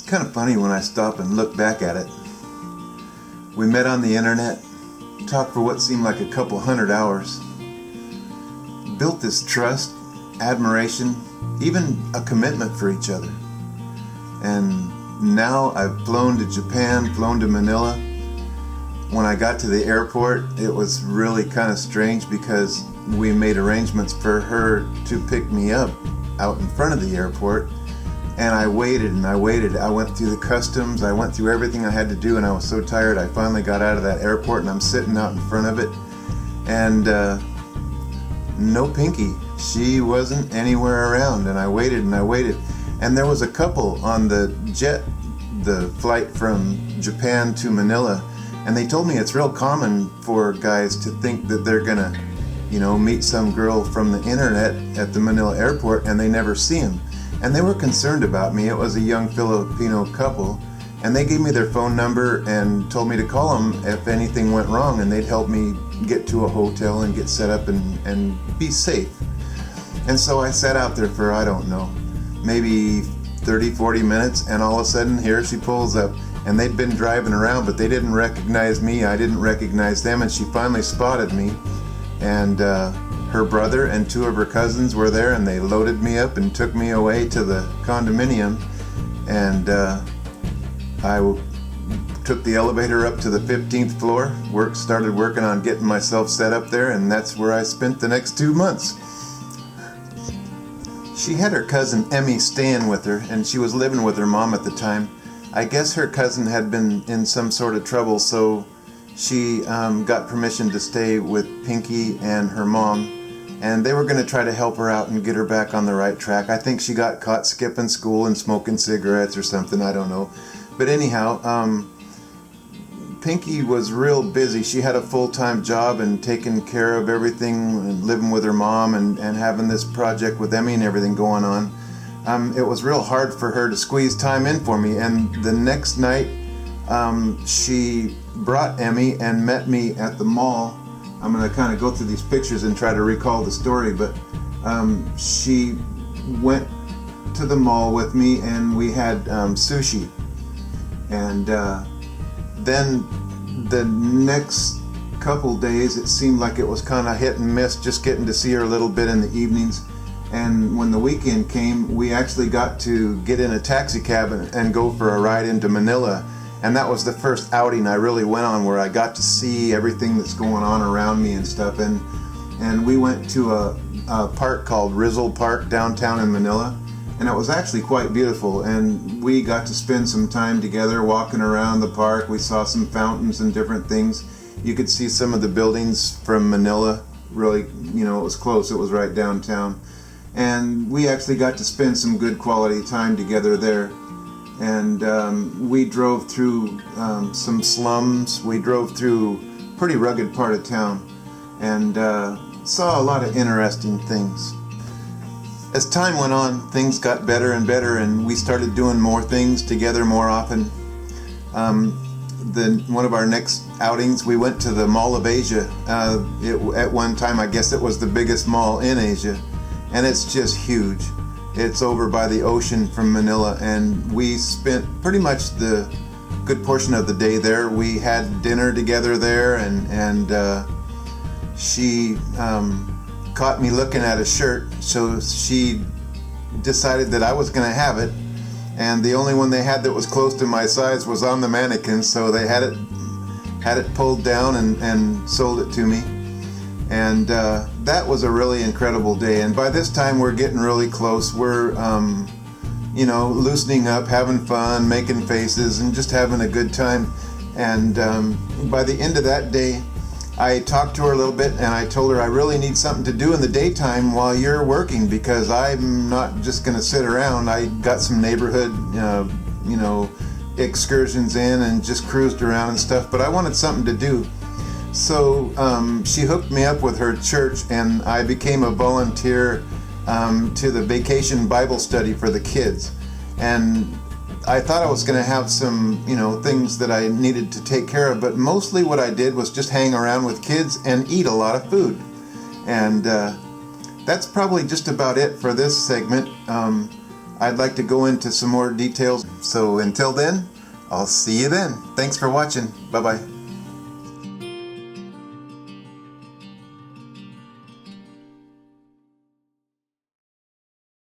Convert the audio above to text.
kind of funny when I stop and look back at it. We met on the internet, talked for what seemed like a couple hundred hours, built this trust, admiration, even a commitment for each other. And now I've flown to Japan, flown to Manila. When I got to the airport, it was really kind of strange because we made arrangements for her to pick me up out in front of the airport. And I waited and I waited. I went through the customs, I went through everything I had to do, and I was so tired I finally got out of that airport and I'm sitting out in front of it. And no Pinky. She wasn't anywhere around, and I waited and I waited. And there was a couple on the jet, the flight from Japan to Manila, and they told me it's real common for guys to think that they're gonna, meet some girl from the internet at the Manila airport and they never see him. And they were concerned about me. It was a young Filipino couple, and they gave me their phone number and told me to call them if anything went wrong, and they'd help me get to a hotel and get set up and be safe. And so I sat out there for, I don't know, maybe 30, 40 minutes, and all of a sudden here she pulls up. And they'd been driving around, but they didn't recognize me. I didn't recognize them, and she finally spotted me. And her brother and two of her cousins were there, and they loaded me up and took me away to the condominium. And I took the elevator up to the 15th floor, started working on getting myself set up there, and that's where I spent the next 2 months. She had her cousin Emmy staying with her, and she was living with her mom at the time. I guess her cousin had been in some sort of trouble, so she got permission to stay with Pinky and her mom, and they were going to try to help her out and get her back on the right track. I think she got caught skipping school and smoking cigarettes or something, I don't know. But anyhow, Pinky was real busy. She had a full-time job and taking care of everything and living with her mom and having this project with Emmy and everything going on. It was real hard for her to squeeze time in for me, and the next night she brought Emmy and met me at the mall. I'm going to kind of go through these pictures and try to recall the story, but she went to the mall with me and we had sushi. And then the next couple days it seemed like it was kind of hit and miss, just getting to see her a little bit in the evenings. And when the weekend came, we actually got to get in a taxi cab and go for a ride into Manila. And that was the first outing I really went on where I got to see everything that's going on around me and stuff. And we went to a park called Rizal Park downtown in Manila. And it was actually quite beautiful. And we got to spend some time together walking around the park. We saw some fountains and different things. You could see some of the buildings from Manila. Really, it was close. It was right downtown. And we actually got to spend some good quality time together there. And we drove through some slums. We drove through a pretty rugged part of town and saw a lot of interesting things. As time went on, things got better and better, and we started doing more things together more often. One of our next outings, we went to the Mall of Asia. At one time, I guess it was the biggest mall in Asia. And it's just huge. It's over by the ocean from Manila, and we spent pretty much the good portion of the day there. We had dinner together there, and she caught me looking at a shirt, so she decided that I was going to have it. And the only one they had that was close to my size was on the mannequin, so they had it pulled down and sold it to me. And that was a really incredible day. And by this time, we're getting really close. We're, loosening up, having fun, making faces, and just having a good time. And by the end of that day, I talked to her a little bit, and I told her I really need something to do in the daytime while you're working, because I'm not just going to sit around. I got some neighborhood, excursions in and just cruised around and stuff, but I wanted something to do. So she hooked me up with her church, and I became a volunteer to the Vacation Bible Study for the kids. And I thought I was going to have some, things that I needed to take care of, but mostly what I did was just hang around with kids and eat a lot of food. And that's probably just about it for this segment. I'd like to go into some more details. So until then, I'll see you then. Thanks for watching. Bye-bye.